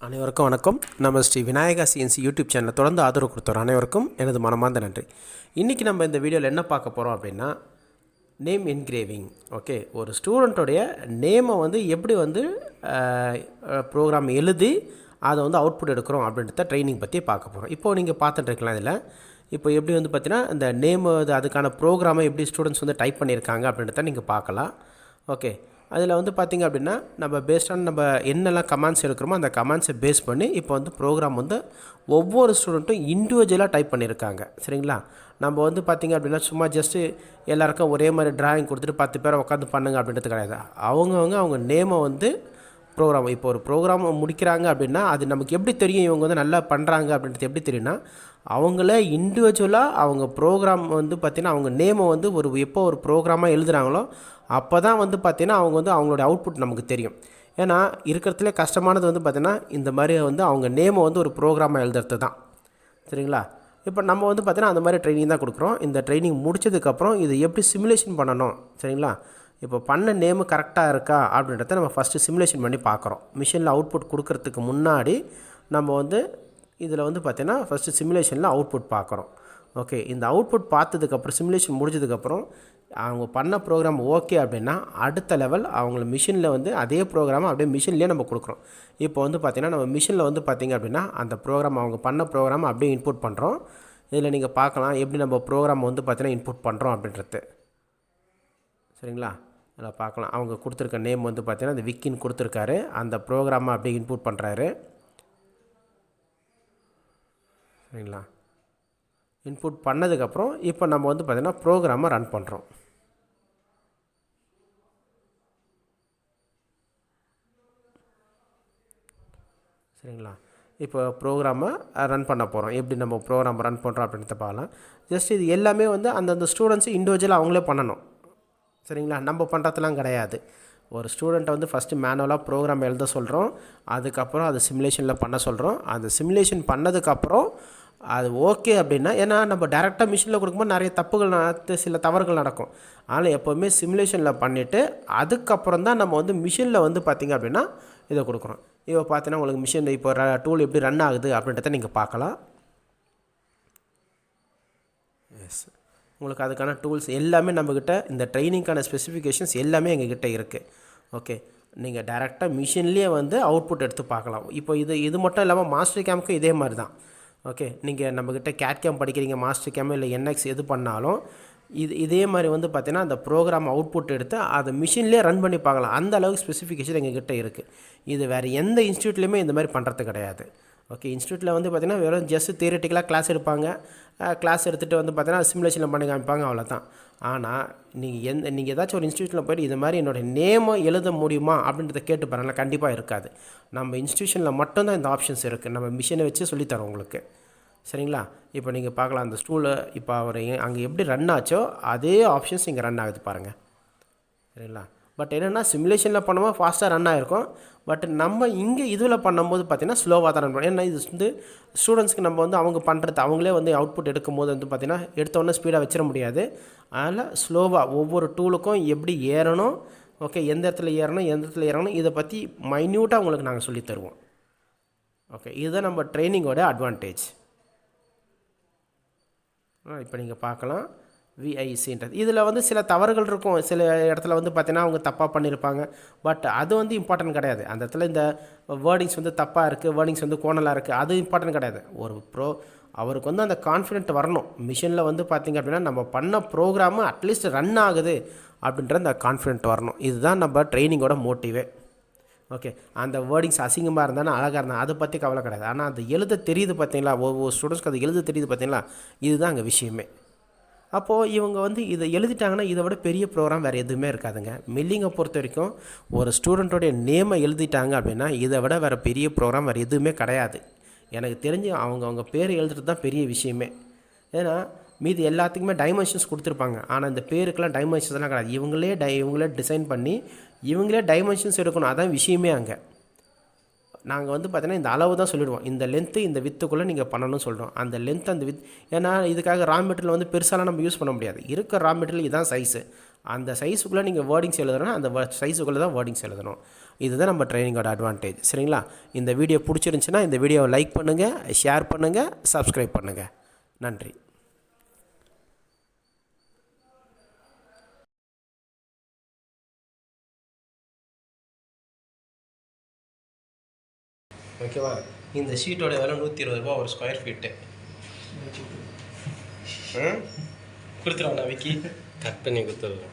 அனைவருக்கும் வணக்கம். நம்ம ஸ்ரீ விநாயகா சிஎன்சி யூடியூப் சேனலை தொடர்ந்து ஆதரவு கொடுத்தோம் அனைவருக்கும் எனது மனமார்ந்த நன்றி. இன்றைக்கி நம்ம இந்த வீடியோவில் என்ன பார்க்க போகிறோம் அப்படின்னா, நேம் என்கிரேவிங். ஓகே, ஒரு ஸ்டூடெண்ட்டோடைய நேமை எப்படி ப்ரோக்ராம் எழுதி அதை அவுட்புட் எடுக்கிறோம் அப்படின்றத ட்ரைனிங் பற்றி பார்க்க போகிறோம். இப்போது நீங்கள் பார்த்துட்டு இருக்கலாம். இதில் இப்போ எப்படி பார்த்தீங்கன்னா, இந்த நேம் அதுக்கான ப்ரோக்ராமை எப்படி ஸ்டூடெண்ட்ஸ் டைப் பண்ணியிருக்காங்க அப்படின்றத நீங்கள் பார்க்கலாம். ஓகே, அதில் பார்த்திங்க அப்படின்னா, நம்ம பேஸ்டான நம்ம என்னெல்லாம் கமாண்ட்ஸ் எடுக்கிறோமோ அந்த கமாண்ட்ஸை பேஸ் பண்ணி இப்போ ப்ரோக்ராம் ஒவ்வொரு ஸ்டூடெண்ட்டும் இண்டிவிஜுவலாக டைப் பண்ணியிருக்காங்க. சரிங்களா? நம்ம பார்த்திங்க அப்படின்னா சும்மா ஜஸ்ட்டு எல்லாருக்கும் ஒரே மாதிரி ட்ராயிங் கொடுத்துட்டு 10 பேரை உட்காந்து பண்ணுங்க அப்படின்றது கிடையாது. அவங்க நேமை ப்ரோக்ராம் இப்போ ஒரு ப்ரோக்ராம் முடிக்கிறாங்க அப்படின்னா அது நமக்கு எப்படி தெரியும் இவங்க நல்லா பண்ணுறாங்க அப்படின்றது எப்படி தெரியும்னா, அவங்கள இண்டிவிஜுவலாக அவங்க ப்ரோக்ராம் பார்த்திங்கன்னா அவங்க நேமை எப்போ ஒரு ப்ரோக்ராமாக எழுதுகிறாங்களோ அப்போ தான் பார்த்திங்கன்னா அவங்க அவங்களோட அவுட்புட் நமக்கு தெரியும். ஏன்னா இருக்கிறதுலே கஷ்டமானது பார்த்திங்கன்னா இந்த மாதிரி அவங்க நேமை ஒரு ப்ரோக்ராமாக எழுதுறது தான். சரிங்களா? இப்போ நம்ம பார்த்திங்கன்னா அந்த மாதிரி ட்ரைனிங் தான் கொடுக்குறோம். இந்த ட்ரைனிங் முடித்ததுக்கப்புறம் இது எப்படி சிமுலேஷன் பண்ணணும். சரிங்களா? இப்போ பண்ண நேமு கரெக்டாக இருக்கா அப்படின்றத நம்ம ஃபஸ்ட்டு சிமுலேஷன் பண்ணி பார்க்குறோம். மிஷினில் அவுட்புட் கொடுக்கறதுக்கு முன்னாடி நம்ம இதில் பார்த்திங்கன்னா ஃபஸ்ட்டு சிமுலேஷனில் அவுட்புட் பார்க்குறோம். ஓகே, இந்த அவுட்புட் பார்த்ததுக்கப்புறம் சிமுலேஷன் முடிஞ்சதுக்கப்புறம் அவங்க பண்ண ப்ரோக்ராம் ஓகே அப்படின்னா அடுத்த லெவல் அவங்கள மிஷினில் அதே ப்ரோக்ராமை அப்படியே மிஷின்லேயே நம்ம கொடுக்குறோம். இப்போ பார்த்திங்கன்னா நம்ம மிஷினில் பார்த்திங்க அப்படின்னா அந்த ப்ரோக்ராம் அவங்க பண்ண ப்ரோக்ராமை அப்படியே இன்புட் பண்ணுறோம். இதில் நீங்கள் பார்க்கலாம் எப்படி நம்ம ப்ரோக்ராம் பார்த்திங்கன்னா இன்புட் பண்ணுறோம் அப்படின்றது. சரிங்களா? அதில் பார்க்கலாம். அவங்க கொடுத்துருக்க நேம் பார்த்திங்கன்னா அந்த விக்கின்னு கொடுத்துருக்காரு. அந்த ப்ரோக்ராமை அப்படியே இன்புட் பண்ணுறாரு. சரிங்களா? இன்புட் பண்ணதுக்கப்புறம் இப்போ நம்ம பார்த்திங்கன்னா ப்ரோக்ராமை ரன் பண்ணுறோம். சரிங்களா? இப்போ ப்ரோக்ராமை ரன் பண்ண போகிறோம். எப்படி நம்ம ப்ரோக்ராம் ரன் பண்ணுறோம் அப்படின்றத பார்க்கலாம். ஜஸ்ட் இது எல்லாமே அந்தந்த ஸ்டூடெண்ட்ஸு இண்டிவிஜுவலாக அவங்களே பண்ணணும். சரிங்களா? நம்ம பண்ணுறதுலாம் கிடையாது. ஒரு ஸ்டூடெண்ட்டை ஃபஸ்ட்டு மேனுவலாக ப்ரோக்ராம் எழுத சொல்கிறோம். அதுக்கப்புறம் அது சிமுலேஷனில் பண்ண சொல்கிறோம். அந்த சிமுலேஷன் பண்ணதுக்கப்புறம் அது ஓகே அப்படின்னா, ஏன்னா நம்ம டேரெக்டாக மிஷினில் கொடுக்கும்போது நிறைய தப்புகள் சில தவறுகள் நடக்கும். ஆனால் எப்போவுமே சிமுலேஷனில் பண்ணிவிட்டு அதுக்கப்புறம் தான் நம்ம மிஷினில் பார்த்திங்க அப்படின்னா இதை கொடுக்குறோம். இப்போ பார்த்தீங்கன்னா உங்களுக்கு மிஷின் இப்போ டூல் எப்படி ரன் ஆகுது அப்படின்றத நீங்கள் பார்க்கலாம். எஸ், உங்களுக்கு அதுக்கான டூல்ஸ் எல்லாமே நம்மக்கிட்ட இந்த ட்ரைனிங்கான ஸ்பெசிஃபிகேஷன்ஸ் எல்லாமே எங்ககிட்ட இருக்குது. ஓகே, நீங்கள் டேரெக்டாக மிஷின்லேயே அவுட்புட் எடுத்து பார்க்கலாம். இப்போ இது மட்டும் இல்லாமல் மாஸ்டர் கேமுக்கும் இதே மாதிரி தான். ஓகே, நீங்கள் நம்மக்கிட்ட கேட் கேம் படிக்கிறீங்க, மாஸ்டர் கேம் இல்லை என்எக்ஸ் எது பண்ணாலும் இதே மாதிரி பார்த்தீங்கன்னா அந்த ப்ரோக்ராம் அவுட்புட் எடுத்து அதை மிஷின்லேயே ரன் பண்ணி பார்க்கலாம். அந்த அளவுக்கு ஸ்பெசிஃபிகேஷன் எங்ககிட்ட இருக்குது. இது வேறு எந்த இன்ஸ்டியூட்லேயுமே இந்த மாதிரி பண்ணுறது கிடையாது. ஓகே, இன்ஸ்டியூட்டில் பார்த்திங்கன்னா வெறும் ஜஸ்ட் தியரிட்டிக்கலாக கிளாஸ் எடுப்பாங்க. கிளாஸ் எடுத்துகிட்டு பார்த்தீங்கன்னா சிமுலேஷனில் பண்ணி காமிப்பாங்க, அவ்வளோதான். ஆனால் நீங்கள் ஏதாச்சும் ஒரு இன்ஸ்டியூஷனில் போய்ட்டு இது மாதிரி என்னோடய நேமை எழுத முடியுமா அப்படின்றத கேட்டு பாருங்களேன், கண்டிப்பாக இருக்காது. நம்ம இன்ஸ்டியூஷனில் மட்டும்தான் இந்த ஆப்ஷன்ஸ் இருக்குது. நம்ம மிஷினை வச்சு சொல்லித்தரோம் உங்களுக்கு. சரிங்களா? இப்போ நீங்கள் பார்க்கலாம் அந்த ஸ்டூலு இப்போ அவர் அங்கே எப்படி ரன் ஆச்சோ அதே ஆப்ஷன்ஸ் இங்கே ரன் ஆகுது பாருங்கள். சரிங்களா? பட் என்னென்னா சிமுலேஷனில் பண்ணும்போது ஃபாஸ்ட்டாக ரன் ஆகிருக்கும். பட் நம்ம இங்கே இதில் பண்ணும்போது பார்த்திங்கன்னா ஸ்லோவாக தான் ரன் பண்ணுவோம். ஏன்னா இது ஸ்டூடெண்ட்ஸ்க்கு நம்ம அவங்க பண்ணுறது அவங்களே அவுட்புட் எடுக்கும் போது பார்த்திங்கன்னா எடுத்தோடனே ஸ்பீடாக வச்சிட முடியாது. அதனால் ஸ்லோவாக ஒவ்வொரு டூலுக்கும் எப்படி ஏறணும், ஓகே, எந்த இடத்துல ஏறணும் இதை பற்றி மைன்யூட்டாக உங்களுக்கு நாங்கள் சொல்லித் தருவோம். ஓகே, இதுதான் நம்ம ட்ரைனிங்கோட அட்வான்டேஜ். இப்போ நீங்கள் பார்க்கலாம் விஐசின்றது. இதில் சில தவறுகள் இருக்கும். சில இடத்துல பார்த்தீங்கன்னா அவங்க தப்பாக பண்ணியிருப்பாங்க. பட் அது இம்பார்ட்டன்ட் கிடையாது. அந்த இடத்துல இந்த வேர்டிங்ஸ் தப்பாக இருக்குது, வேர்டிங்ஸ் கோணலாக இருக்குது, அது இம்பார்ட்டன்ட் கிடையாது. ஒரு அவருக்கு அந்த கான்ஃபிடென்ட் வரணும். மிஷினில் பார்த்திங்க அப்படின்னா நம்ம பண்ண ப்ரோக்ராமு அட்லீஸ்ட் ரன் ஆகுது அப்படின்ற அந்த கான்ஃபிடென்ட் வரணும். இதுதான் நம்ம ட்ரைனிங்கோட மோட்டிவே. ஓகே, அந்த வேர்டிங்ஸ் அசிங்கமாக இருந்தாலும் அழகாக இருந்தால் அதை பற்றி கவலை கிடையாது. ஆனால் அது எழுத தெரியுது பார்த்தீங்களா, ஒவ்வொரு ஸ்டூடெண்ட்ஸ்க்கு அது எழுத தெரியுது பார்த்தீங்களா, இதுதான் அங்கே விஷயமே. அப்போது இவங்க இதை எழுதிட்டாங்கன்னா இதை விட பெரிய ப்ரோக்ராம் வேறு எதுவுமே இருக்காதுங்க. மில்லிங்கை பொறுத்த வரைக்கும் ஒரு ஸ்டூடெண்ட்டோடைய நேமை எழுதிட்டாங்க அப்படின்னா இதை விட வேறு பெரிய ப்ரோக்ராம் வேறு எதுவுமே கிடையாது. எனக்கு தெரிஞ்சு அவங்க பேர் எழுதுறது தான் பெரிய விஷயமே. ஏன்னா மீதி எல்லாத்துக்குமே டைமென்ஷன்ஸ் கொடுத்துருப்பாங்க. ஆனால் இந்த பேருக்கெல்லாம் டைமென்ஷன்ஸ்லாம் கிடையாது. இவங்களே டிசைன் பண்ணி இவங்களே டைமென்ஷன்ஸ் எடுக்கணும். அதான் விஷயமே. அங்கே நாங்கள் பார்த்தீங்கன்னா இந்த அளவு தான் சொல்லிவிடுவோம். இந்த லென்த்து இந்த வித்துக்குள்ளே நீங்கள் பண்ணணும்னு சொல்கிறோம். அந்த லென்த் அந்த வித், ஏன்னா இதுக்காக ரா மெட்டீரியல் பெருசாலாம் நம்ம யூஸ் பண்ண முடியாது. இருக்க ரா மெட்டீரியல் இதான் சைஸு. அந்த சைஸுக்குள்ளே நீங்கள் வேர்டிங்ஸ் எழுதணும்னா அந்த சைஸுக்குள்ளே தான் வேர்டிங்ஸ் எழுதணும். இதுதான் நம்ம ட்ரைனிங்கோட அட்வான்டேஜ். சரிங்களா? இந்த வீடியோ பிடிச்சிருந்துச்சின்னா இந்த வீடியோவை லைக் பண்ணுங்கள், ஷேர் பண்ணுங்கள், சப்ஸ்கிரைப் பண்ணுங்கள். நன்றி. ஓகேவா? இந்த ஷீட்டோட விலை 120 ரூபா ஒரு ஸ்கொயர் ஃபீட்டு. கொடுத்துருவாண்ணா விக்கி, கட் பண்ணி கொடுத்துருவோம்.